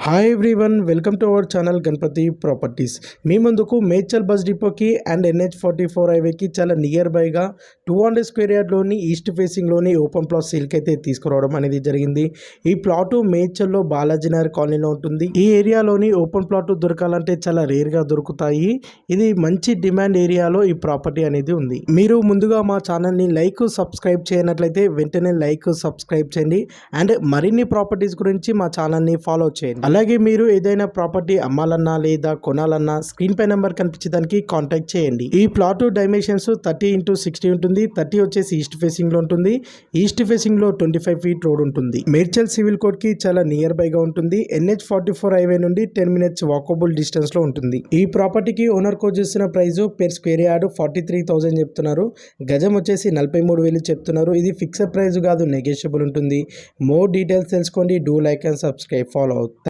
Hi everyone, welcome to our channel Ganapathi Properties. మీ ముందుకు Medchal bus డిపోకి అండ్ NH44 హైవేకి చాలా నియర్ బైగా 200 స్క్వేర్ యార్డ్లోని ఈస్ట్ ఫేసింగ్లోని ఓపెన్ ప్లాట్ సేల్కి అయితే తీసుకురావడం అనేది జరిగింది. ఈ ప్లాటు మేడ్చల్లో బాలాజీనగర్ కాలనీలో ఉంటుంది. ఈ ఏరియాలోని ఓపెన్ ప్లాట్ దొరకాలంటే చాలా రేర్గా దొరుకుతాయి. ఇది మంచి డిమాండ్ ఏరియాలో ఈ ప్రాపర్టీ అనేది ఉంది. మీరు ముందుగా మా ఛానల్ని సబ్స్క్రైబ్ చేయనట్లయితే వెంటనే సబ్స్క్రైబ్ చేయండి అండ్ మరిన్ని ప్రాపర్టీస్ గురించి మా ఛానల్ని ఫాలో చేయండి. అలాగే మీరు ఏదైనా ప్రాపర్టీ అమ్మాలన్నా లేదా కొనాలన్నా స్క్రీన్ పై నెంబర్ కనిపించడానికి కాంటాక్ట్ చేయండి. ఈ ప్లాట్ డైమెన్షన్స్ 30x60 ఉంటుంది. 30 వచ్చేసి ఈస్ట్ ఫేసింగ్ లో ఉంటుంది. ఈస్ట్ ఫేసింగ్ లో 25 ఫీట్ రోడ్ ఉంటుంది. మేడ్చల్ సివిల్ కోర్ట్ కి చాలా నియర్ బై గా ఉంటుంది. NH44 హైవే నుండి 10 మినిట్స్ వాకబుల్ డిస్టెన్స్ లో ఉంటుంది. ఈ ప్రాపర్టీకి ఓనర్ కోట్ చేసిన ప్రైస్ పెర్ స్క్వేర్ యార్డ్ 43,000 చెప్తున్నారు. గజం వచ్చేసి 43,000 చెప్తున్నారు. ఇది ఫిక్స్డ్ ప్రైస్ కాదు, నెగోషియబుల్ ఉంటుంది. మోర్ డీటెయిల్స్ తెలుసుకోండి. Do like and subscribe, follow అవుతుంది.